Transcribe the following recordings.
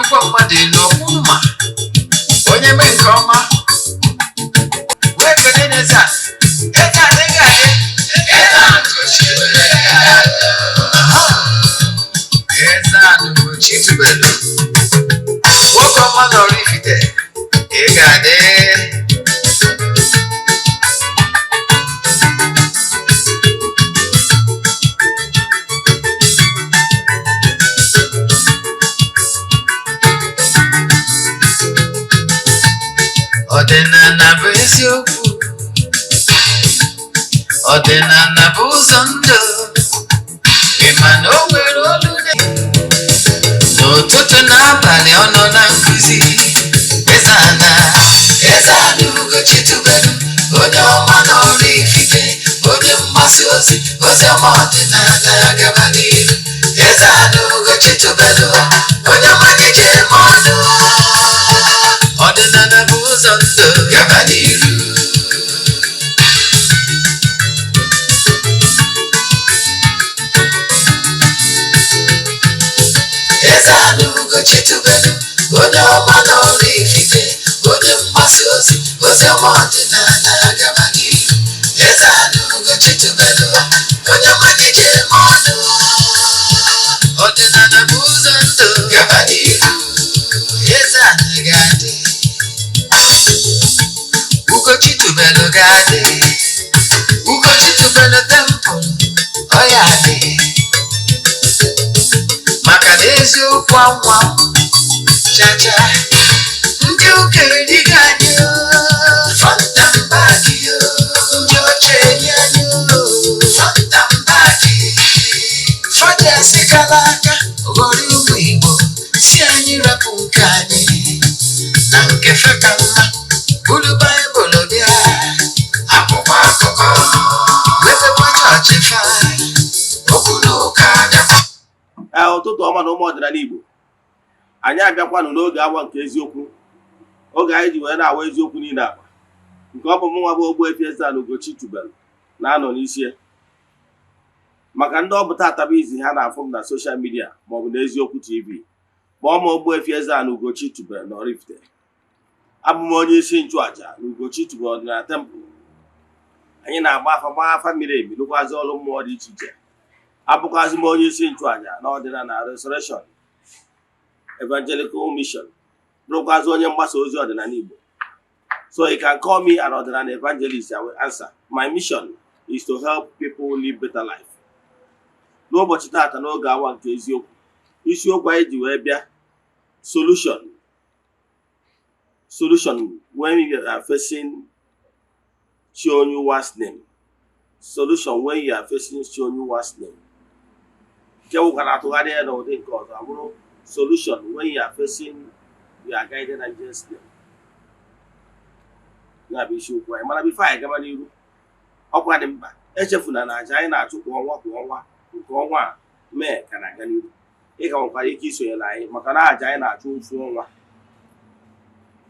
kwa mmadụ n'ọmụma onye mee nke ọma wee kene n'eze eze adịghị adị Eze-Ana ugochitubelu nwoke ọma na oraifite ị ga-adị ọdịnala bụ eziokwu ọdịnala bụ ụzọ ndụ ịma na o nwere olu n'ụtụtụ n'abalị ọ nọ na nkuzi Eze-Ana ugochitubelu onye ọma na oraifite onye mgbasa ozi ọma ọdịnala ya gaba n'ihu Eze-Ana ugochitubelu onye ọma ga-eji eme ọnụ ọdịnala bụ ụzọ ndụ gaba n'ihu Eze-Ana ugochitubelu onye ọma na oraifite onye mgbasa ozi ọma ọdịnala ya gaba n'ihu Eze-Ana ugochitubelu onye ọma ga-eji eme ọnụ ọdịnala bụ ụzọ ndụ gaba n'ihu Eze-Ana ga-adị ugochitubelu ga-adị ugochitubelu tempụl ọ ya adị maka na eziokwu anwa chacha ndị okenye dịga anyị fọntambaki ndị ochie enyi anyị fọntambaki fọdụ esikala aka ghọrọ ụmụ Igbo si anyị rapụ nke anyị na nke feka mma bụrụ Baịbụl bịa akwụkwọ akụkọ wepekwa chọọchị fa okwu n'ụka abịakwa ụtụtụ ọma na ụmụ ọdịnala Igbo anyị abịakwanụ n'oge awa nke eziokwu oge anyị ji wee na-awa eziokwu niile akpa nke ọ bụ mụ nwa bụ Ogbuefi Eze-Ana ugochitubelu na-anọ n'isi maka ndị ọ bụ tata bụ izi ha na-afụ m na soshal midia maọbụ na eziokwu TV kpọọ m Ogbuefi Eze-Ana ugochitubelu na oraifite abụ m onye isi nchụaja na ugochitubelu ọdịnala tempụl anyị na-agba afa miri emi lụkwazi ọrụ mmụọ dị iche iche abụkwazi m onye isi nchụaja na ọdịnala restoration evangelical mission bụrụkwazi onye mgbasa ozi ọdịnala Igbo. So you can call me an ordinary evangelist. I will answer. My mission is to help people live better life. N'ụbọchị tata n'oge awa nke eziokwu isiokwu anyị ji wee bịa solution when you are facing Chionyuwa's name. Solution when you are facing Chionyuwa's name. Nke wụkwara atụgharị ya n'ụdị nke ọzọ abụrụ solution when you are facing your guided angel's name. Ya bụ isiokwu anyị mana bifo anyị gaba n'iru ọkwa dị mkpa echefuna na aja anyị na-achụ kwa ọnwa nke ọnwa a mee ka na-aga n'iru ị ka nwekwara ike isonyere anyị maka na aja anyị na-achụ ofu ọnwa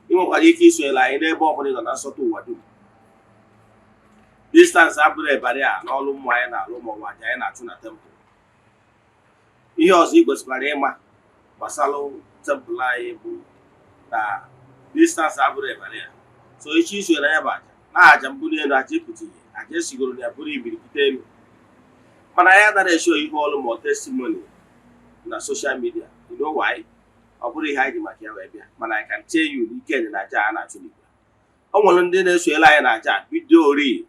ị nwekwara ike isonyere anyị n'ebe ọ bụla ị nọ na nsọtụ ụwa dum distansị abụrụ ebari a n'ọrụ mmụọ anyị na-alụ maọbụ aja anyị na-achụ na tempụl. Ihe ọzọ ị kwesịkwara ịma gbasara tempụl anyị bụ na distansị abụrụ ebari a so echi isonyere ya bụ aja na aja mbụ n'elu aja epụtụghị aja esigoro na ya bụrụ ibirikite elu mana ya dara esho ihe ọrụ ma testimony na social media. You know why? Ọ bụrụ ihe anyị ji maka ya wee bịa mana I can tell you n'ike dị na aja a na-achụ n'igwe. Ọ nwere ndị na-esonyere anyị na aja bido ori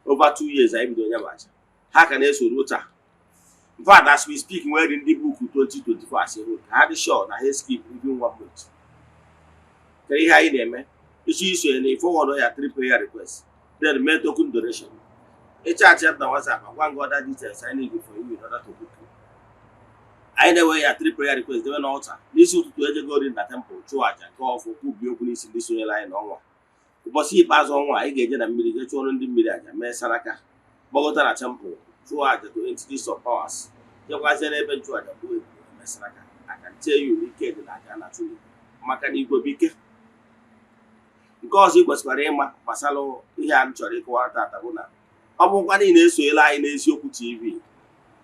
over 2 years anyị bido ya bụ aja ha ka na-esoro taa. In fact, as we speak, we're in the book 2024 as a whole. I had a show na he skip within 1 month. Can you hear them? Issue any forward or 3 prayer requests. Then make token donation. A chat at the WhatsApp, one got that details I need for you in order to book you. Either way, 3 prayer requests, they were altar. This is to go in the temple, charge and call for who be opening in this way line on one. But see, pass on one, I get a million, 200 million, Mesaraka, Bogota temple, charge to entities of powers. There was an event to do it, Mesaraka. I can tell you, we get the Lagana to Makani go big. Because it was Marema, Masalo, he had Chorico Tataguna. Ọbụkwa na-esonyela anyị n'eziokwu TV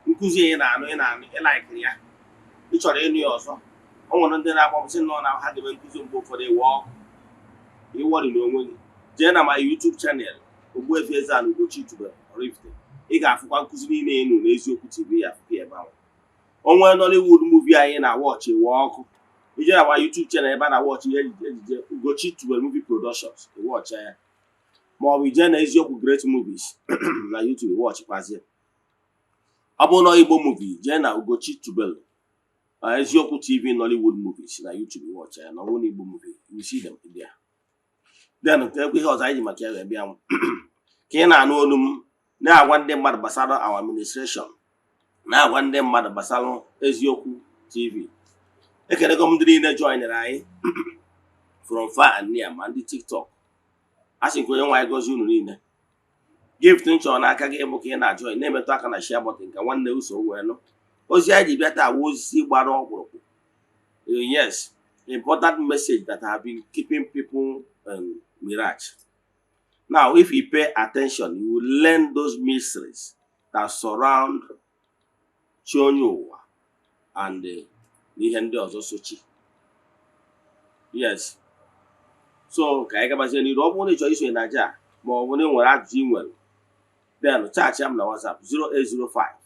nkụzi anyị na-anụ ị like ya ị chọrọ ịnụ ya ọzọ o nwere ndị na-akpọ m sị nọ na ha debe nkụzi mgbe ụfọdụ ịwa ọkụ ịwọrị n'onwe gị jee na ma YouTube channel Ogbuefi Eze-Ana Ugochitubelu Oraifite ị ga-afụkwa nkụzi niile ịnụ n'eziokwu TV ya afụkwa ebe ahụ. Onwe Nollywood movie anyị na-awọchị ịwa ọkụ ije na ma YouTube channel ebe a na-awọchị ihe ejije Ugochitubelu movie productions ịwọchị ya ma ọ bụ ije na eziokwu great movies na YouTube ịwọchịkwazie. Ọ bụ na Igbo movie jee na Ugochitubelu eziokwu TV Nollywood movies na YouTube watch ya na one Igbo movie you see them there. Then ekwe ihe ọzọ anyị ji maka ya bịa ka ị na-anụ olu m na-agwa ndị mmadụ gbasara our administration na-agwa ndị mmadụ gbasara eziokwu TV. Ekelego m ndị niile joinere anyị from far and near ma ndị TikTok. Asị nke onye nwe anyị gozie unu niile. Gift nchọ n'aka gị bụ ka ị na-join na-emetụ aka na share button ka nwanne uso wee nụ. Ozi anyị ji bịa taa bụ ozi gbara ọkpụrụkpụ. Yes, important message that have been keeping people mirage. Now, if you pay attention, you will learn those mysteries that surround Chionyowa and ihe ndị ọzọ sochi. Yes. So, ka anyị gabazie n'iru ọ bụrụ na ị chọrọ iso na aja ma ọ bụ na ị nwere ajụjụ ị nwere, then chat m na WhatsApp 0805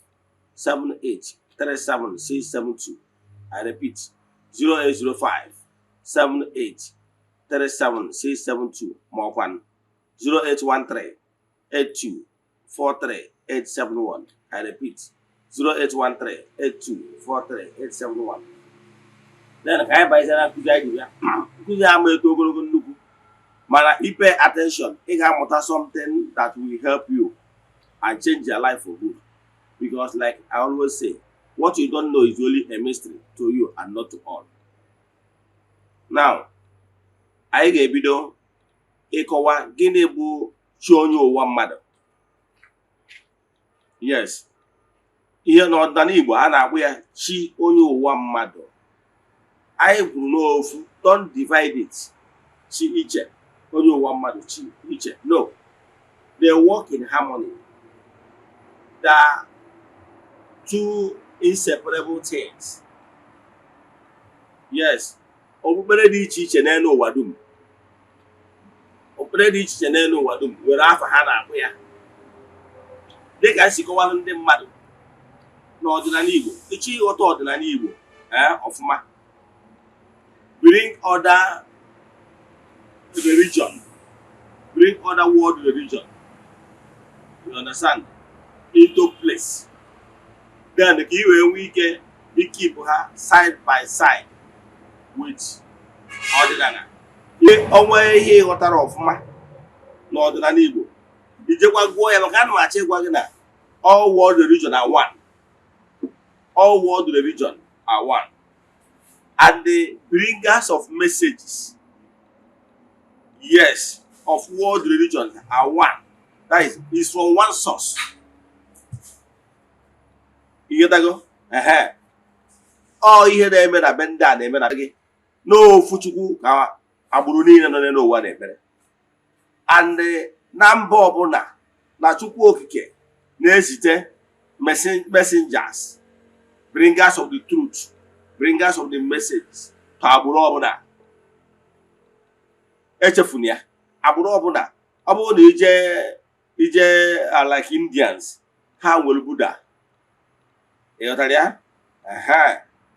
78 37672. I repeat 0805 78 37672 more 0813 82 43 871. I repeat 0813 82 43 871. Then ka anyị baịzara nkụzi anyị bịa nkụzi ama eto ogologo nnukwu mana i pay attention ị ga-amụta something that will help you and change your life for good. Because like I always say, what you don't know is only a mystery to you and not to all. Now, anyị ga-ebido ịkọwa gịnị bụ chi onye ụwa mmadụ. Yes, ihe n'ọdịnala Igbo a na-akpọ ya chi onye ụwa mmadụ. Anyị kwuru n'ofu, don't divide it. Chi iche, onye ụwa mmadụ, chi iche. No, they work in harmony. They are two inseparable things. Yes, okpukpere dị iche iche n'elu ụwa dum. Okpukpere dị iche iche n'elu ụwa dum nwere afa ha na-akpụ ya. Dịka nsi kọwara ndị mmadụ n'ọdịnala Igbo, ịchọ ịghọta ọdịnala Igbo ọfụma. Bring other religion, bring other world religion, you understand, into place. Then ka i wee nwee ike keep ha side by side with ọdịnala. Onwe ihe ịghọtara ọfụma n'ọdịnala Igbo, ijekwa gụọ ya maka ana m achọ ịgwa gị na all world religion are one. All world religion are one. And the bringers of messages, yes, of world religion are one. That is from one source. You get that go? All ihe na-eme na be ndị a na-eme na gị n'ofu Chukwu ka agbụrụ niile nọ n'ụwa na-ekpere. And na mba ọbụla na Chukwu okike na-ezite messengers, bringers of the truth, bringers of the message to agbụrụ ọbụla. Echefuna ya, agbụrụ ọbụla. Ọ bụrụ na ije like Indians, ha nwere Buddha. ịghọtara ya?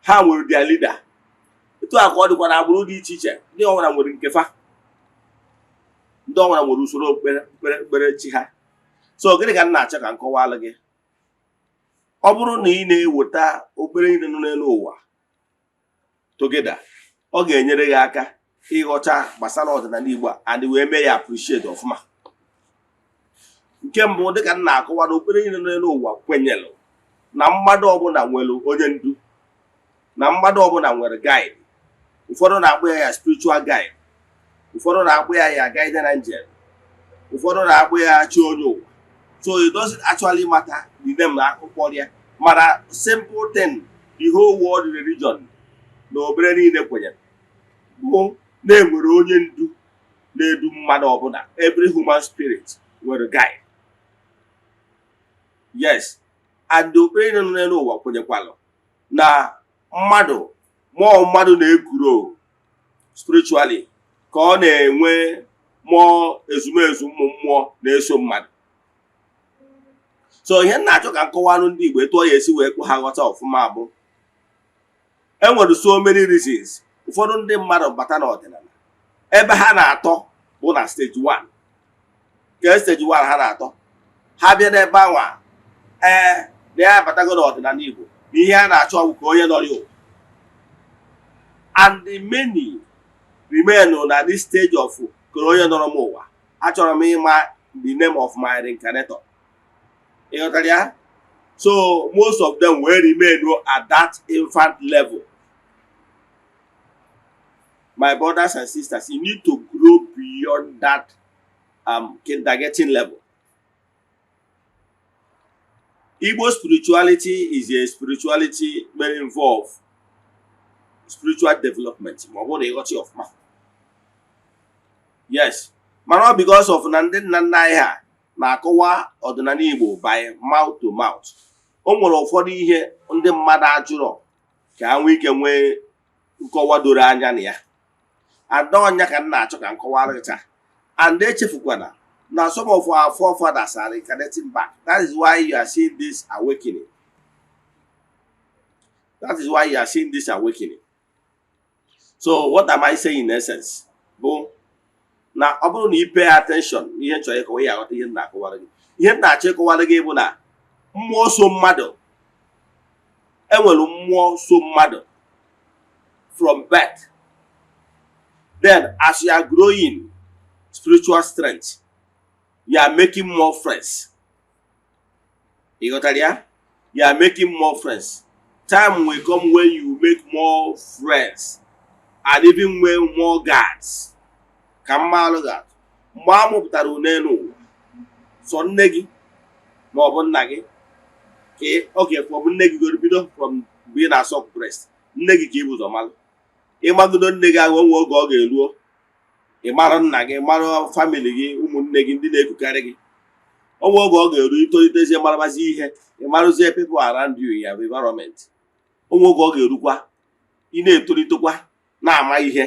Ha nwere their leader. Etu a ka ọ dịkwa na agbụrụ dị iche iche. Ndị ọbụla nwere nkefa. Ndị ọbụla nwere usoro okpukpere chi ha. So gịnị ka m na-achọ ka m kọwalụ gị? Ọ bụrụ na ị na-eweta okpukpere niile nọ n'elu ụwa together, ọ ga-enyere gị aka ịghọta gbasara ọdịnala Igbo and wee mee ya appreciate ọfụma. Nke mbụ, dịka m na-akọwa na okpukpere niile nọ n'elu ụwa kwenyelụ na mmadụ ọbụla nwere onye ndu, na mmadụ ọbụla nwere guide. Ụfọdụ na-akpọ ya spiritual guide, ụfọdụ na-akpọ ya guardian angel, ụfọdụ na-akpọ ya chi onye ụwa. So it doesn't actually matter the name na akụkọ ya, mana simple thing, the whole world religion na obere niile kwenyere bụ na-enwere onye ndu na-edu mmadụ ọbụla. Every human spirit nwere guide. Yes, and the okpukpere nọ n'elu ụwa kwenyekwalụ na mmadụ mmụọ mmadụ na-egwuro spiritually ka ọ na-enwe mmụọ ezumezu ụmụ mmụọ na-eso mmadụ. So ihe m na-achọ ka nkọwarụ ndị Igbo etu ọ ya esi wee kpụ ha ghọta ọfụma bụ enwere so many reasons ụfọdụ ndị mmadụ bata n'ọdịnala ebe ha na-atọ bụ na stage 1. Ke stage 1 ha na-atọ, ha bịa n'ebe anwa na ya batago n'ọdịnala Igbo na ihe a na-achọ ọgwụ ka onye nọ ya. And the many remain na this stage of ka onye nọrọ m ụwa, achọrọ m ịma the name of my reincarnator. So most of them will remain at that infant level. My brothers and sisters, you need to grow beyond that kindergarten level. Igbo spirituality is a spirituality very involved spiritual development. Yes, but not because of Nandin Nandaya na-akọwa ọdịnala Igbo by mouth to mouth. O nwere ụfọdụ ihe ndị mmadụ ajụrọ ka ha nwee ike nwee nkọwa doro anya na ya. Adọnya ka m na-achọ ka nkọwara gị taa. And echefukwana na some of our forefathers are reincarnating back. That is why you are seeing this awakening. That is why you are seeing this awakening. So what am I saying in essence? Bụ na ọ bụrụ na ị pay attention ihe nchọrọ ịkọwa ya aghọta ihe m na-akọwara gị. Ihe m na-achọ ịkọwara gị bụ na mmụọ so mmadụ, enwere mmụọ so mmadụ from birth. Then as you are growing spiritual strength, you are making more friends. You got that? You are making more friends. Time will come when you make more friends and even when more guards. Kamalụ ga mgbe a mụpụtara unenu so nne gị ma ọ bụ nna gị ka oge from nne gị goro bido from being a soft breast, nne gị ka ibu ụzọ malụ. Ịmagodo nne gị ahụ onwe oge ọ ga-eruo, ịmara nna gị, mara family gị, ụmụnne gị ndị na-ekukarị gị. Onwe oge ọ ga-eru itolitezie marabazi ihe, ịmarụzie people around you, your environment. Onwe oge ọ ga-erukwa ị na-etolitekwa na-ama ihe.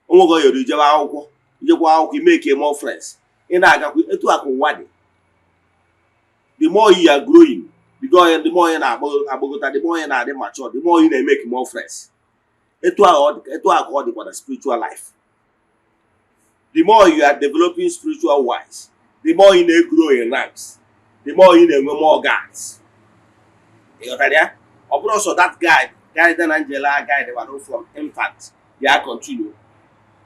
Onwe oge ọ ga-eru ijebe akwụkwọ, ijekwa akwụkwọ, make more friends. Ị na-agakwa etu akụ ụwa dị. The more you are growing, the more you na-agbagota, the more you na-adị mature, the more you na-make more friends. Etu akụ ọ dịkwa na spiritual life. The more you are developing spiritual wise, the more you na-grow in ranks, the more you na-enwe more guides. You got that? Ọ bụrụ so that guide na Angela guide were from infant, ya continue.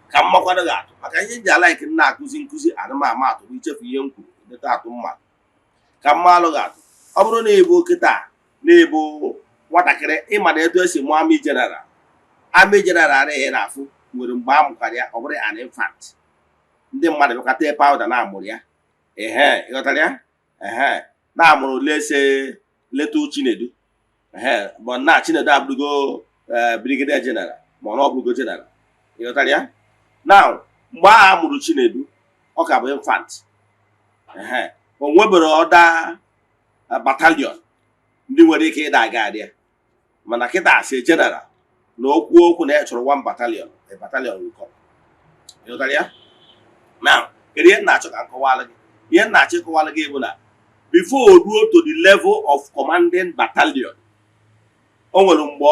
Ka mmakwado ga-atụ maka ihe ji like na-akụzi nkụzi anụmanụ atụ bụ ichefu ihe m kwuru deta atụ mmadụ. Ka mmalụ ga-atụ ọ bụrụ na ịbụ kịta na ịbụ nwatakịrị ịma na etu esi mụọ amị general. Amị general adịghị na-afụ nwere mgbe a mụkwara ya, ọ bụrụ an infant. Ndị mmadụ bịakọta powder na-amụrụ ya. Ịghọtara ya? Na-amụrụ letu Chinedu. Bụ na Chinedu abụrụgo brigadier general ma ọ bụrụgo general. Ịghọtara ya? Now, mgbe a mụrụ Chinedu, ọ ka bụ infant. O nwebere ọda battalion ndị nwere ike ịda aga adịa. Mana kịta asị general na okwu na ya chọrọ one battalion, a battalion will come. Ịghọtara ya? Now, kedu ihe na-achọ ka nkọwalụ gị? Ihe na-achọ ịkọwalụ gị bụ na before o ruo to the level of commanding battalion, o nwere mgbe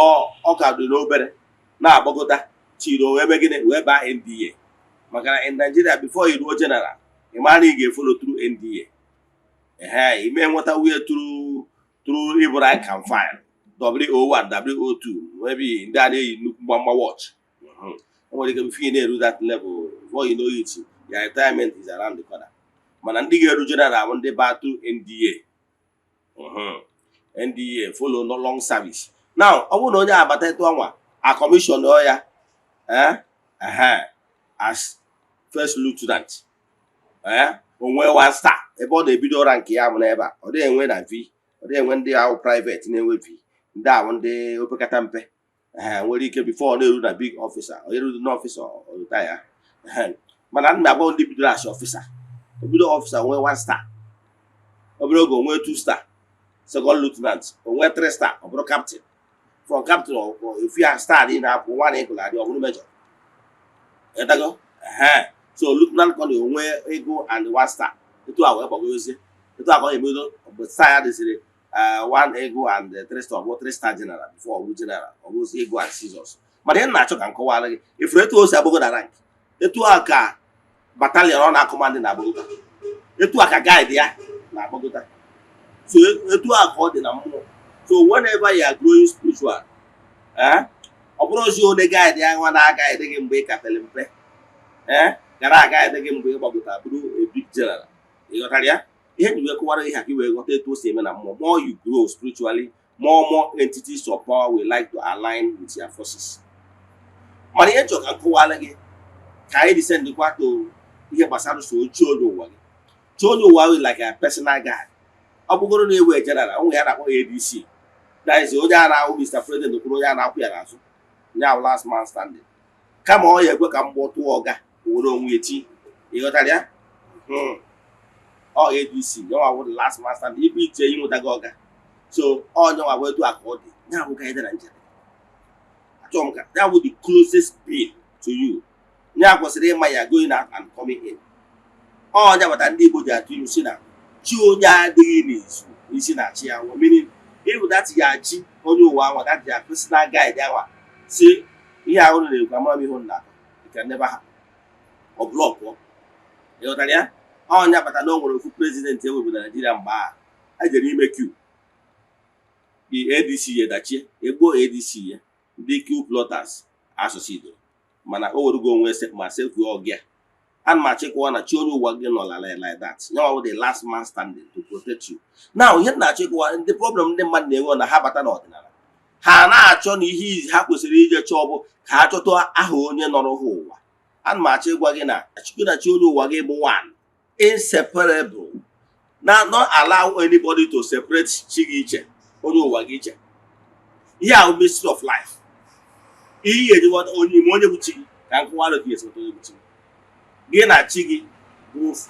ọ ka dị n'obere na-agbagota chiro ebe gịnị wee baa NDA. Maka na in Nigeria before you ruo general, ị mara na ị ga-efolo through NDA. Ime nweta wuye through ịbụ rank and file WO1, WO2, maybe ndị a na-eyi nnukwu mgbamgba watch. O nwere ike before you na-eru that level, before you know it, your retirement is around the corner. Mana ndị ga-eru general ndị baa through NDA. NDA follow no long service. Now, ọ bụrụ na onye abata etu anwa a commission ya as first lieutenant, onwe 1 star ebe ọ na-ebido rank ya bụ n'ebe a. Ọ dịghị enwe na V, ọ dịghị enwe ndị ahụ private na-enwe V, ndị ahụ ndị opekata mpe. Nwere ike before ọ na-eru na big officer, ọ eru na officer ọ retire. Mana ndị abụọ ndị bidoro as officer, obido officer onwe 1 star, obere oge onwe 2 star, second lieutenant onwe 3 star, ọ bụrụ captain, from captain or if you are starting up one equal at your major. So look not on the way ego and one star. The 2 hour but we say the 2 hour middle but side is one ego and the 3 star what 3 star general before we general almost ego and scissors. But then natural can call if you to say the rank. The 2 hour battalion on our commanding Abogota. The 2 hour guide ya na Abogota. So the 2 hour called in a more. So whenever you are growing spiritual, ọbụrụ si onye guide ya nwa na guide gị mgbe ị kapele mpe gara guide gị mgbe ị gbagota bụrụ a big general ịghọtara ya ihe ji wee kụwara ihe ka ị wee ghọta etu o si eme na mmụọ more you grow spiritually more entities of power will like to align with your forces mana ihe chọrọ ka nkụwara gị ka anyị descendkwa to ihe gbasara so chi onye ụwa gị chi onye ụwa gị like a personal guide ọ bụgoro na ewe general onwe ya na-akpọ ADC that is onye a na-ahụ Mr. President okwuru onye a na-akwụ ya n'azụ now last man standing kama ọ ya ekwe ka mgbọ tụọ ọga were onwe eti ịghọtara ya ọ ADC nyewa wụ the last man standing ibe iche inweta gị ọga so ọ nyewa wee tụ aka ọ dị ya bụ gaide na njem achọrọ m ka ya wụ the closest being to you ya kwesịrị ịma ya going out and coming in ọ nya gbata ndị Igbo ji atụ ilu si na chi onye adịghị n'izu isi na chi ya nwụ meaning if that ya chi onye ụwa ahụ that ya personal guide ahụ si ihe ahụ na-ekwu amara ihe na it can never happen ọ blọkụ ịghọtara ya onye akpata na o nwere ofu prezidenti ewebụ na Naịjirịa mgbe a jere ime Q the ADC ya dachie egbuo ADC ya ndị Q plotters asụsụ mana o werugo onwe ma sekwu ọgịa and ma chịkwa na chi onye ụwa gị nọ like that nyawa the last man standing to protect you now ihe na-achịkwa the problem ndị mmadụ na-enwe na ha bata n'ọdịnala ha na-achọ na ihe izi ha kwesịrị ije chọọ bụ ka ha chọta aha onye nọrọ ha ụwa ana m achọ ịgwa gị na chukwu na chi onye ụwa gị bụ one inseparable not allow anybody to separate chi gị iche onye ụwa gị iche ihe ahụ mystery of life ihe ejighọta onye bụ chi gị ka nkụwa gị esota onye bụ chi gị gị na chi gị bụ ofu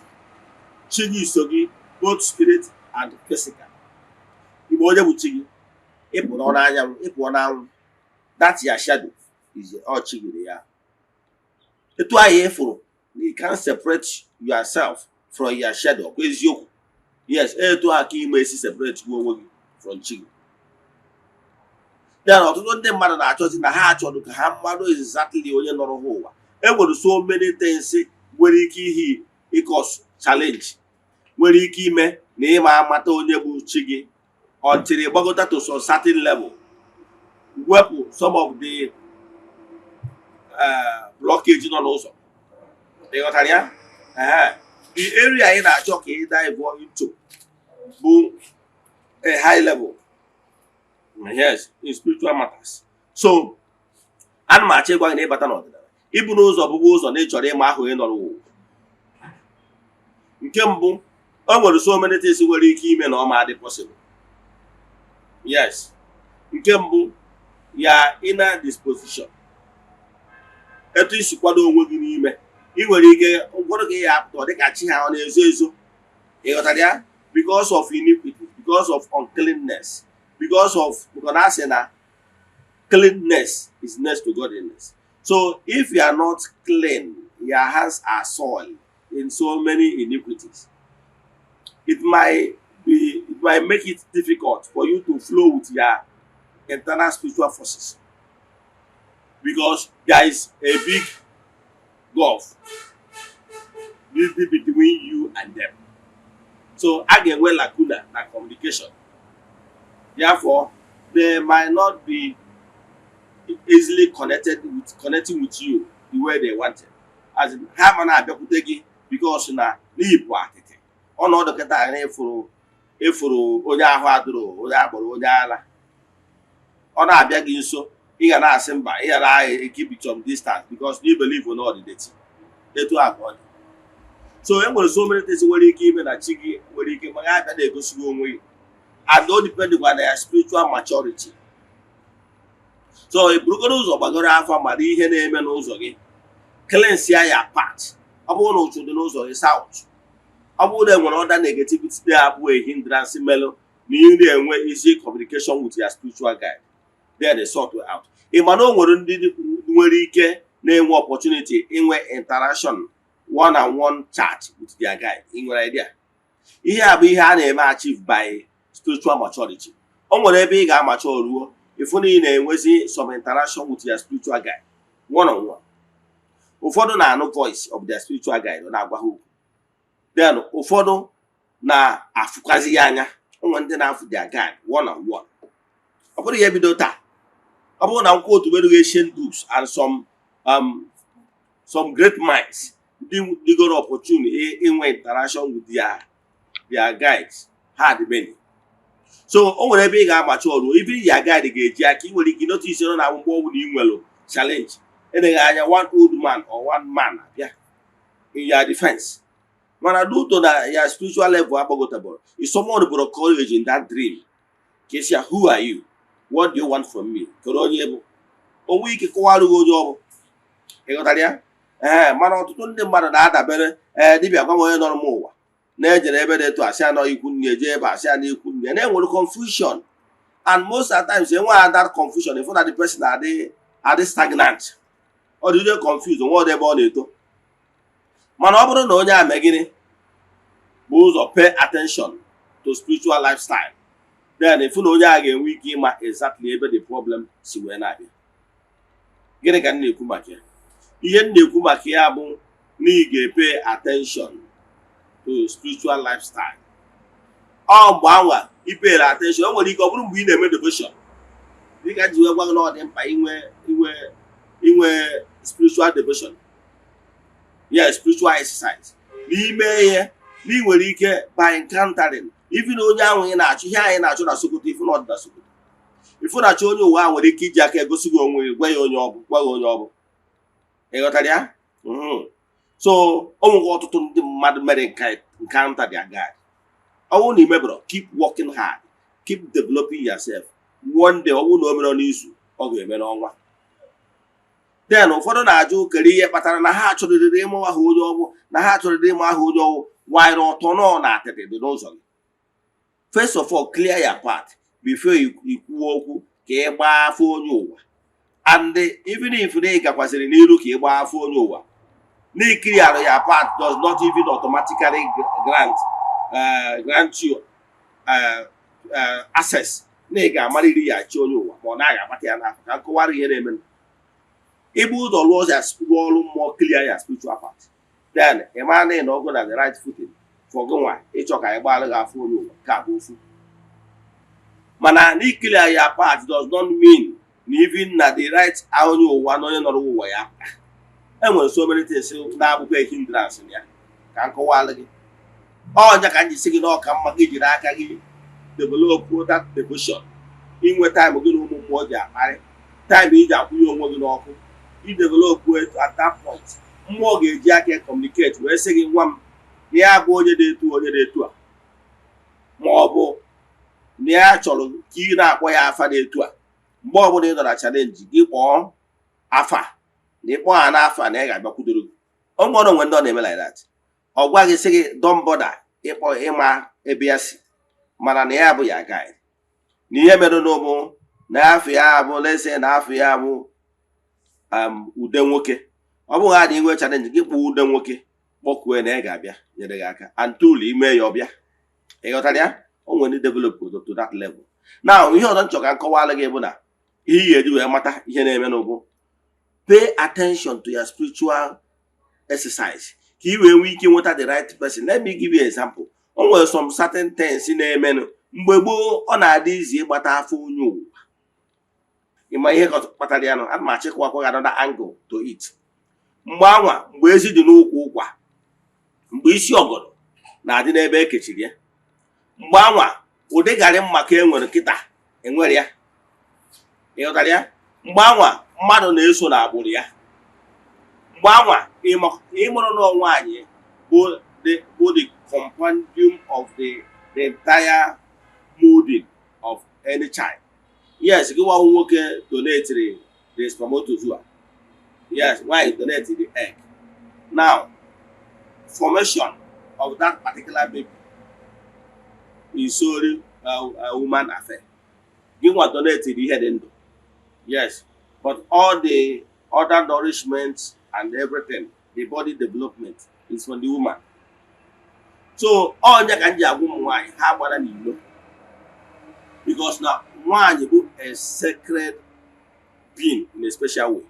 chi gị so gị both spirit and physical igbe onye bụ chi gị ịpụọ n'anyanwụ ịpụọ n'anwụ that your shadow is all chi gị ya etu ahụ ịfụrụ you can separate yourself from your shadow kwa eziokwu yes etu ahụ ka ime esi separate gị onwe gị from chi gị ya na ọtụtụ ndị mmadụ na-achọzi na ha achọrọ ka ha mmadụ exactly onye nọrọ ha ụwa enwere so many things nwere ike ihe ịkọs challenge nwere ike ime na ịma amata onye bụ chi gị until you gbagota to some certain level wepụ some of the blockage nọ n'ụzọ ịghọtara ya the area anyị na-achọ ka ị dive into bụ a high level yes in spiritual matters so ana m achọ ịgwa gị na ịbata n'ọdịnala ibu n'ụzọ bụbụ ụzọ na ị chọrọ ịma ahụ ị nọrọ ụwa nke mbụ o nwere so many things nwere ike ime na ọ ma dị possible yes nke mbụ ya inner disposition etu isi kwado onwe gị n'ime ị nwere ike ụgwọrọ gị ya apụta dịka chi ha ọ na-ezo ezo ịghọtara ya because of iniquity because of uncleanness because of asị na cleanness is next to godliness. So if you are not clean, your hands are soiled in so many iniquities. It might make it difficult for you to flow with your internal spiritual forces because there is a big gulf between you and them. So again, well, lacuna and communication. Therefore, they might not be easily connecting with you the way they wanted. As in, ha mana abịakwute gị because na n'Igbo atịtị ọnọdụ kịta anyị efuru onye ahụ adụrụ onye akpọrọ onye ala ọ na-abịa gị nso ị ga na-asị mba ị ghara keep some distance because you believe na ọ dị deti etu a ka ọ dị. So e nwere so many things nwere ike ime na chi gị nwere ike ma ya abịa na-egosi gị onwe gị and all depending on their spiritual maturity. So ị burugoro ụzọ gbagoro afọ mara ihe na-eme n'ụzọ gị cleanse ya part ọ bụrụ na uchu dị n'ụzọ gị south ọ bụrụ na enwere other negativity na-abụ a hindrance melụ na ị na-enwe easy communication with your spiritual guide then they sort it out. Imano nwere ike na-enwe opportunity inwe interaction one-on-one chat with their guide. In your idea. Ihe a bụ ihe a na-eme achieve by spiritual maturity. O nwere ebe ị ga-amature ruo if ị na-enwezi some interaction with your spiritual guide one-on-one. Ụfọdụ na-anụ voice of their spiritual guide ọ na-agwa ha okwu. Then ụfọdụ na-afụkwazi ya anya. Onwe ndị na-afụ their guide one-on-one. Ọ bụrụ ya ebido taa. Ọ bụrụ na nkwa otu merụ ancient books and some great minds they got opportunity inwe interaction with their guides had many. So o nwere ebe ị ga-amacha ọrụ even your guide ga-eji aka ị nwere ike notice na mgbe ọbụla ị nwere challenge eneghị anya one old man or one man abịa in your defense. Mana due to that your spiritual level agbagotable, if someone brought courage in that dream, Kesia, who are you? What do you want from me? Onwe ike kọwara onye ọ bụ. Ị ghọtara ya? Mana ọtụtụ ndị mmadụ na-adabere dibịa gwa onye nọ n'ụwa na-ejere ebe dị etu asị anọ ikwu nne eje ebe asị anọ ikwu nne na-enwere confusion, and most of the times enwe that confusion if that the person adị stagnant ọ dị confused onwe ọdụ ebe ọ na-eto. Mana ọ bụrụ na onye a mee gịnị bụ ụzọ pay attention to spiritual lifestyle, then if na onye a ga-enwe ike ịma exactly ebe the problem si wee na-abịa. Gịnị ka m na-ekwu maka ya? Ihe m na-ekwu maka ya bụ na ị ga-pay attention to spiritual lifestyle. Ọ mgbe anwa ipere attention, o nwere ike ọ bụrụ mgbe ị na-eme devotion dịka ji wee gwa gị na ọ dị mkpa inwe spiritual devotion, yeah, spiritual exercise. N'ime ihe na ị nwere ike by encountering even onye ahụ ị na-achụ ihe anyị na-achụ na Sokoto ifu na ọdịda Sokoto ifu na-achụ onye ụwa ahụ nwere ike iji aka egosi gị onwe gwa ya onye ọ bụ. Ị ghọtara ya? So o nwere ọtụtụ ndị mmadụ mere encounter their guide. Ọ bụrụ na imebụrụ, keep working hard, keep developing yourself. One day ọ bụrụ na o mere n'izu ọ ga-eme n'ọnwa. Then ụfọdụ na-ajụ kere ihe kpatara na ha chọrịrị ịmụ ahụ onye ọbụ na ha chọrịrị ịmụ ahụ onye ọbụ wanyere ọtọ nọ na atịtị dị n'ụzọ gị. First of all, clear your path before you kwuo okwu ka ị gbaa afọ onye ụwa. And even if ị gakwaziri n'iru ka ị gbaa afọ onye ụwa, clear your path does not even automatically grant you access na ị ga-amarịrị ya chi onye ụwa ma ọ naghị agbata ya n'afọ ka nkọwara ihe na-eme. Ibu ụzọ lụọ ya ọrụ mmụọ clear ya spiritual path, then ị mara na ị na ọgụ na the right footing for gị nwa ịchọ ka ị gbaara gị afọ onye ụwa ka bụ ofu. Mana na clear ya path does not mean na even na the right onye ụwa na onye nọrọ ụwa ya. Enwere so many things na-abụkwa hindrance ya ka nkọwara gị. Ọnya ka m ji sị gị na ọka mma gị jiri aka gị develop that devotion, inwe time gị na ụmụ mmụọ ji akparị, time iji akwụnye onwe gị n'ọkụ, i develop at that point mmụọ ga-eji aka communicate wee sị gị nwa m na ya bụ onye dị etu a, ma ọ bụ na ya chọrọ ka ị na-akpọ ya afa dị etu a. Mgbe ọbụla ị nọ na challenge gị kpọọ afa na ịkpọ ha n'afa na ị ga-abịakwudoro gị. Ọnwere onwe ndị ọ na-eme like that. Ọ gwa gị sị gị don't bother ịkpọ ịma ebe ya si, mana na ya bụ ya guide. Na ihe mere n'ụbụ na afọ ya bụ lese na afọ ya bụ ude nwoke. Ọ bụghị adị inwe challenge gị kpọọ ude nwoke kpọkue na ị ga-abịa nyere gị aka until ime ya ọbịa. Ị ghọtara ya? O nwere develop to that level. Now ihe ọzọ nchọ ka nkọwara gị bụ na ihe ga-eji wee mata ihe na-eme n'ụbụ, pay attention to your spiritual exercise ka ị wee nwee ike nweta the right person. Let me give you an example. O nwere some certain things na-emenụ mgbe gboo ọ na-adị izi ịgbata afọ onye ụwa. Ịma ihe kpatara ya nọ, ana m achịkwa another angle to it. Mgbe ezi dị n'ụkwụ ụkwa, mgbe isi ọgọdọ na-adị n'ebe ekechiri ya, mgbe ụdị garị mma ka enwere kịta enwere ya. Ị ghọtara ya? Mgbe mmadụ na-eso na agbụrụ ya. Mgbe ịmụrụ na nwaanyị bụ the compendium of the entire molding of any child. Yes, gị nwa nwoke donetiri the spermatozoa. Yes, why donate the egg. Now, formation of that particular baby is solely a woman affair. Gị nwa donate the ihe dị ndụ. Yes, but all the other nourishment and everything, the body development is for the woman. So all that can just woman why how about you because now one you a sacred being in a special way.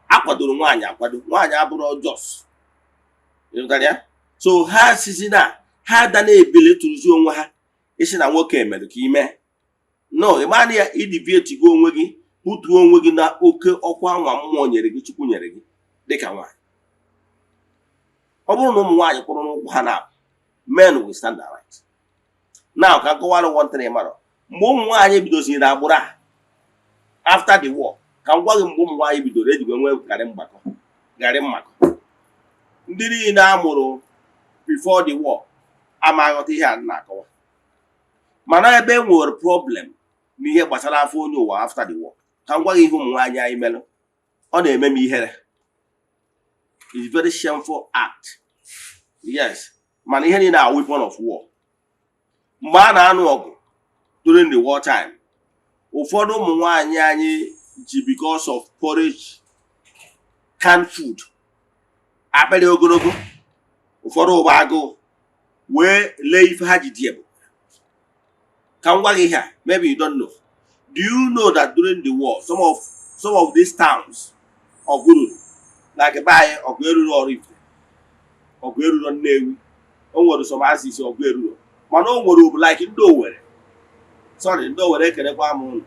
Akwadoro nwaanyị akwado nwaanyị abụrụ just ịhụtara ya so ha sizi na ha da na-ebele tụrụzi onwe ha isi na nwoke emere ka ime no ịmana ya idivieti gị onwe gị butuo onwe gị na oke ọkwa nwa mmụọ nyere gị Chukwu nyere gị dịka nwaanyị ọ bụrụ na ụmụ nwaanyị kwụrụ n'ụkwụ ha na men will stand right now ka nkọwara one mara mgbe ụmụ nwaanyị bidoziri agbụrụ a after the war ka m gwa gị mgbe ụmụ nwaanyị bidoro ejigwe nwee garị mmakọ ndị niile a mụrụ before the war ama aghọta ihe a na-akọwa mana ebe nwere problem n'ihe gbasara afọ onye ụwa after the war ka m gwa gị ihe ụmụ nwaanyị anyị melụ ọ na-eme m ihere it's very shameful act yes mana ihe niile a weapon of war mgbe a na-anụ ọgụ during the war time ụfọdụ ụmụ nwaanyị anyị ji because of porridge canned food akpịrị ogologo ụfọdụ ụba agụụ wee lee ife ha ji dị ebu ka m gwa gị ihe a maybe you don't know. Do you know that during the war some of these towns of Guru like by Ogbuefi Ogbuefi Nnewi o nwere some asịsị Ogbuefi mana o nwere obu like ndị Owerri sorry ndị Owerri ekelekwa m ụnụ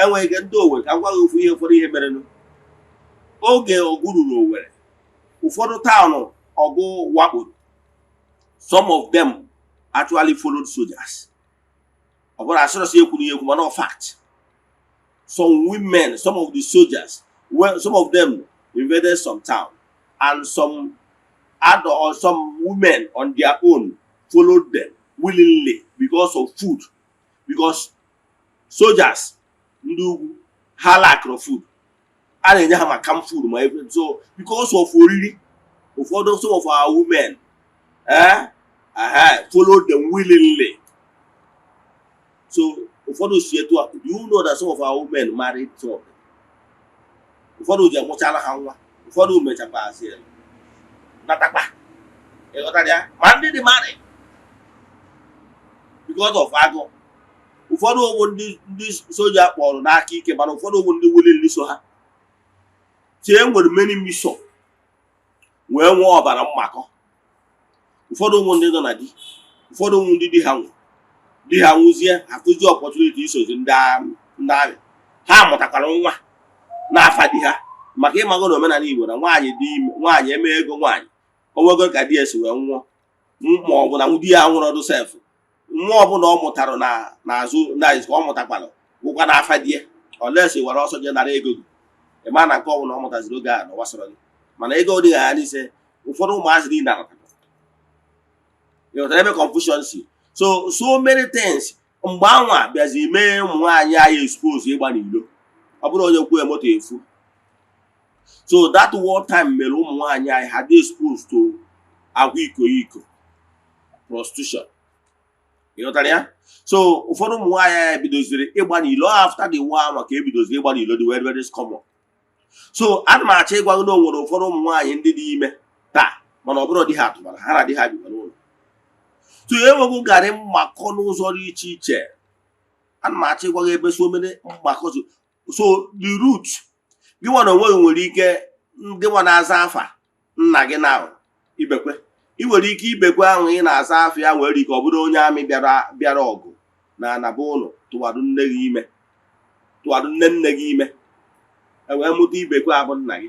enweghị ike ndị Owerri ka m gwa gị ofu ihe ụfọdụ ihe mere oge ọgụ ruru Owerri ụfọdụ taụnụ ọgụ wakporo some of them actually followed soldiers ọ bụrụ asịrịsị ekwu n'ihe ekwu mana of fact some women some of the soldiers some of them invaded some town and some women on their own followed them willingly because of food because soldiers ndị ugwu ha lacked food a na-enye ha ma camp food ma everything so because of oriri ụfọdụ some of our women followed them willingly so ụfọdụ si etu do you know that some of our women married some of them ụfọdụ ji amụchala ha nwa ụfọdụ mechakwa asị natakpa ịghọtara ya ma ndị dị married because of agụ ụfọdụ ụmụ ndị soja kpọrọ n'aka ike mana ụfọdụ ụmụ ndị willingly so ha tie nwere many mission wee nwee ọbara mmakọ ụfọdụ ụmụ ndị nọ na di ụfọdụ ụmụ ndị di ha nwụzie akụzi opportunity isozi ndị amị ha mụtakwara nwa n'afa di ha maka ịmago na omenala Igbo na nwaanyị dị ime nwaanyị eme ego nwaanyị onwego ka di esi wee nwụọ ma ọ bụ na di ya nwụrụ ọdụ sef nwa ọbụla ọ mụtara n'azụ na ọ mụtakwara gwụkwa n'afa di ya olesi were ọsọ je nara ego gị ịma na nke ọbụla ọ mụtaziri oge a na ọgbasara gị mana ego dị ya n'ise ụfọdụ ụmụazị dị na ebe confusion si so many things mgbe anwa bịazi mee ụmụ nwaanyị anyị expose ịgba n'ilo ọ bụrụ onye kwuo moto efu so that war time mere ụmụ nwaanyị anyị had exposed to agwa iko prostitution ịghọtara ya so ụfọdụ ụmụ nwaanyị anyị bidoziri ịgba n'ilo after the war maka ebidoziri ịgba n'ilo dị very very common so ana m achọ ịgwa gị na o nwere ụfọdụ ụmụ nwaanyị ndị dị ime taa mana ọ bụrụ di ha tụbara ha na di ha bikwa n'ụlọ so enwego garị mmakọ n'ụzọ dị iche iche ana m achọ ịgwa gị ebe so mere mmakọ so the root gị nwa na onwe gị nwere ike gị nwa na-aza afa nna gị na ibekwe ị nwere ike ibekwe ahụ ị na-aza afa ya nwere ike ọ bụrụ onye amị bịara ọgụ na anaba ụlọ tụwadụ nne gị ime tụwadụ nne gị ime wee mụta ibekwe abụ nna gị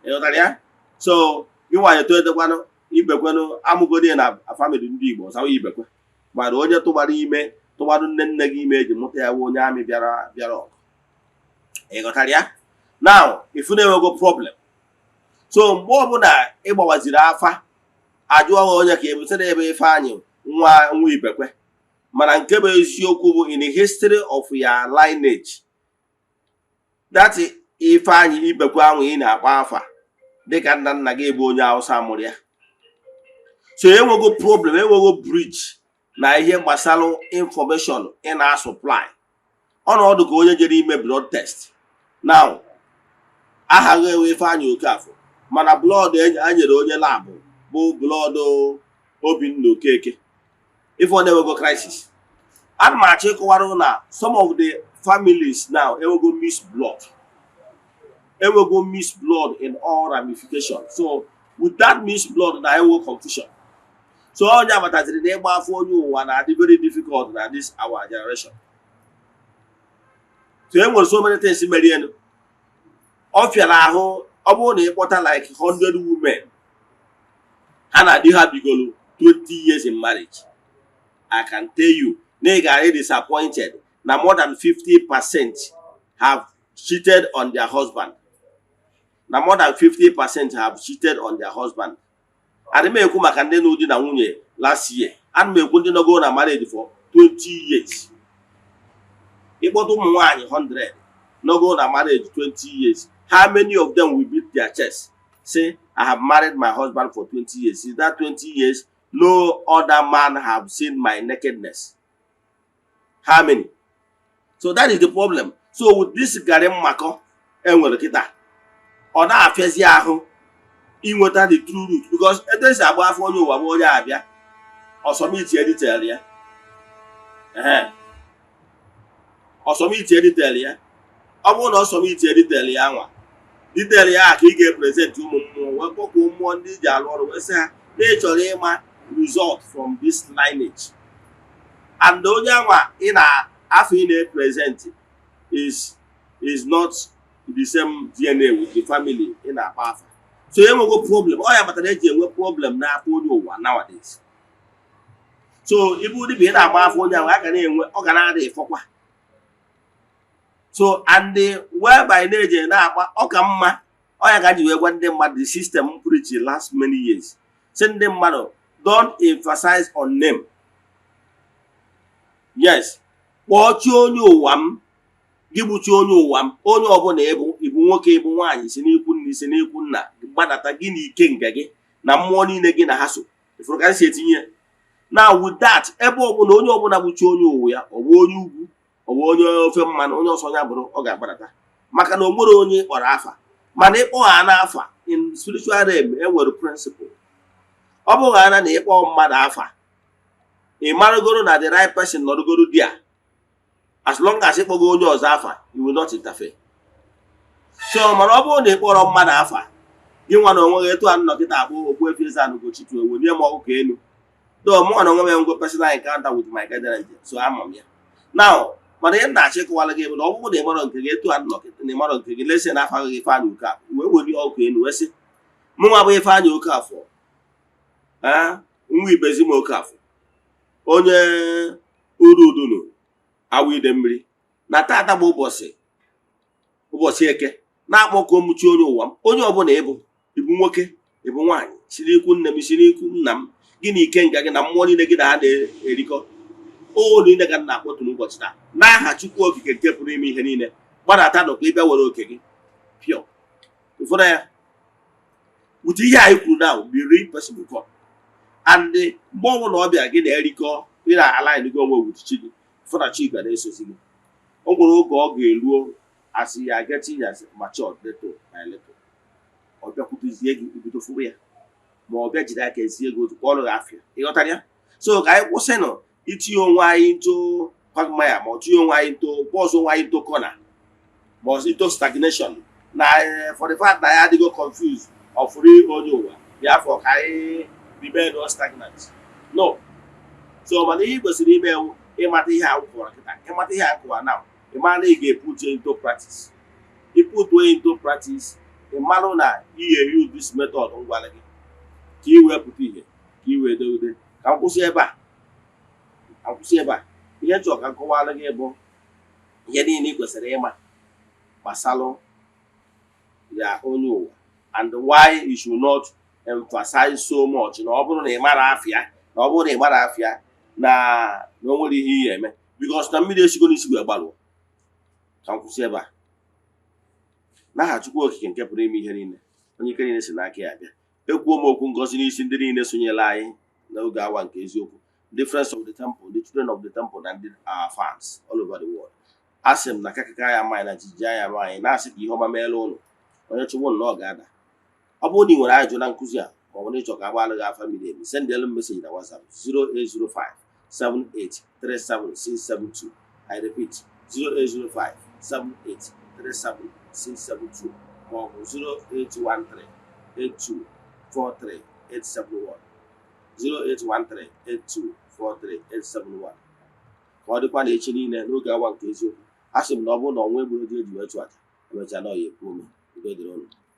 ịghọtara ya so gị nwaanyị toedekwanụ ibekwenụ amụgodi na famili ndị Igbo ọzawa ibekwe gbara onye tụgbara ime tụgbadụ nne gị ime eji mụta ya onye amị bịara ọgụ ịghọtara ya now ifu na-enwego problem so mgbe ọbụla ịgbawaziri afa ajụọ onye ka ebusara ebe Ifeanyị nwa ibekwe mana nke bụ eziokwu bụ in the history of your lineage that Ifeanyị ibekwe ahụ ị na-akpa afa dịka nna gị bụ onye Hausa mụrụ ya so enwego problem enwego bridge na ihe gbasara information ị na-supply ọnọdụ ka onye jere ime blood test now aghaghị enwe Ifeanyị Okafọ mana blood anyere onye labụ bụ blood Obinna Okeke ife ọ na-enwego crisis. Ana m achọ ịkọwara na some of the families now enwego mixed blood in all ramifications. So with that mixed blood na enwego confusion. So onye abataziri na ịgba afọ onye ụwa na-adị very difficult na this our generation. So e nwere so many things mere enu. Ọ fịara ahụ ọ bụrụ na ịkpọta like 100 women ha na di ha bigolu 20 years in marriage, I can tell you they are disappointed. Now more than 50% have cheated on their husband. Now more than 50% have cheated on their husband. And they may come and last year. And may continue go on marriage for 20 years. If you 100, no go on marriage 20 years. How many of them will beat their chest? Say, I have married my husband for 20 years. Since that 20 years, no other man have seen my nakedness. How many? So that is the problem. So with this Garem Mako, and with kita, or that affairs yahu, in what are the true root, because it is about for you, or some editor, yeah. Or some editor, yeah. I won't also meet editor, yeah. Detail ya ka ị ga-present ụmụ mmụọ wepụkwa mmụọ ndị ji alụ ọrụ wee sị ha na-echọrọ ịma result from this lineage. And onye anwa ị na-afọ ị na-present is not the same DNA with the family ị na-akpa afa. So enwego problem. Ọ ya batara eji enwe problem na-afọ onye ụwa nowadays. So ibu dịbịa ị na-agba afọ onye ahụ ọ ga na-ada ịfọkwa. So and whereby na-eje na-akpa ọka mma ọ ya gaji wee gwa ndị mmadụ the system preach the last many years. Say ndị mmadụ don't emphasize on name. Yes, kpọchi onye ụwa m gị bụchi onye ụwa m onye ọbụla ịbụ nwoke ịbụ nwaanyị si n'ikwu nna isi n'ikwu nna gbadata gị na ike nga gị na mmụọ niile gị na ha so ifuru ka si etinye. Now with that ebe ọbụla onye ọbụla bụchi onye ụwa ya ọ bụ onye ugwu ọ bụ onye ofe mmanụ onye ọsọ ya bụrụ ọ ga-agbadata maka na o nwere onye kpọrọ afa mana ịkpọ ha n'afa in spiritual realm enwere principle. Ọ bụghị ana na ịkpọ mmadụ afa ị maragoro na the right person nọrọgoro dia as long as ịkpọgo onye ọzọ afa you will not interfere. So mana ọ bụrụ na ịkpọrọ mmadụ afa gị nwa na onwe gị etu a nnọkịta abụ Ogbuefi Eze-Ana ugochitubelu nye m ọkụkọ enu though mụ na onwe m ngo personal encounter with my guardian angel so ama m ya. Now mana ihe na-achọ ịkọwara gị bụ na ọ bụrụ na ịmarọ nke gị etu a nnọkịta na ịmarọ nke gị lesi na afa gị Ifeanyị Okafọ wee weri ọkụ enu wee sị mụ nwa bụ Ifeanyị Okafọ nwa ibezi m Okafọ onye urudunu awụ ide mmiri na tata bụ ụbọchị eke na-akpọkọ mụchi onye ụwa m onye ọbụla ịbụ nwoke ịbụ nwaanyị siri ikwu nne m siri ikwu nna m gị na ike nga gị na mmụọ niile gị na ha na-erikọ niile ga na-akpọtụ n'ụbọchị taa n'aha Chukwu Okike nke pụrụ ime ihe niile gbadata nọkwa ịbịa were oke gị pịọ ụfọdụ ya wute ihe anyị kwuru na be real person before and mgbe ọbụla ọbịa gị na-erikọ ị na-ala ịnụgo onwe wuchichi gị ụfọdụ chi ga na-esozi gị o nwere oge ọ ga-eruo asị ya getting ya matured little by little ọ bịakwutezie gị ibido fụrụ ya ma ọ bịa jide aka ezie gị otu ọrụ gị afịa ịghọtara ya. So ka anyị kwụsịnụ itinye onwe anyị into quagmire ma ọ tinye onwe anyị into bọọsụ onwe anyị into corner ma ọ into stagnation na for the fact na ya adịgo confused ọfụrụ onye ụwa ya afọ ka anyị remain stagnant no. So mana ihe kwesịrị ime ịmata ihe a kwụkwara kịta ịmata ihe a kwụwa na ịmara na ị ga-eput into practice. Put way into practice ịmarụ na ihe use this method ngwara gị ka ị wee pụta ihe ka ị wee deude ka m kwụsị ebe a ihe chọrọ ka nkọwara gị bụ ihe niile ị kwesịrị ịma gbasalụ ya onye ụwa and why you should not emphasize so much na ọ bụrụ na ị mara afịa na o nwere ihe ihe eme because na mmiri esigo n'isi wee gbalụọ ka m kwụsị ebe a n'aha Chukwu Okike nke pụrụ ime ihe niile onye ike niile si n'aka ya bịa ekwuo m okwu ngọzi n'isi ndị niile sonyela anyị n'oge awa nke eziokwu the friends of the temple, the children of the temple, and our fans all over the world. asị m na kakaka ya amaghị na jiji ya amaghị na-asị ka ihe ọma meela ụnụ onye chụwụ na ọ ga-ada. Ọ bụrụ na ị nwere ajụjụ na nkụzi a ma ọ bụ na ịchọ ka agbalụ gị afa miri emi, sendelu m meseji na WhatsApp 08057837672. I repeat 08057837672 ma ọ bụ 08138243871 08138243871. Ka ọ dịkwa na echi niile n'oge awa nke eziokwu, a sị m na ọ bụrụ na ọnwa egburu dị eji wee chụ aja, emechaa na ọ ya ekwu ome. Udo dịrị unu.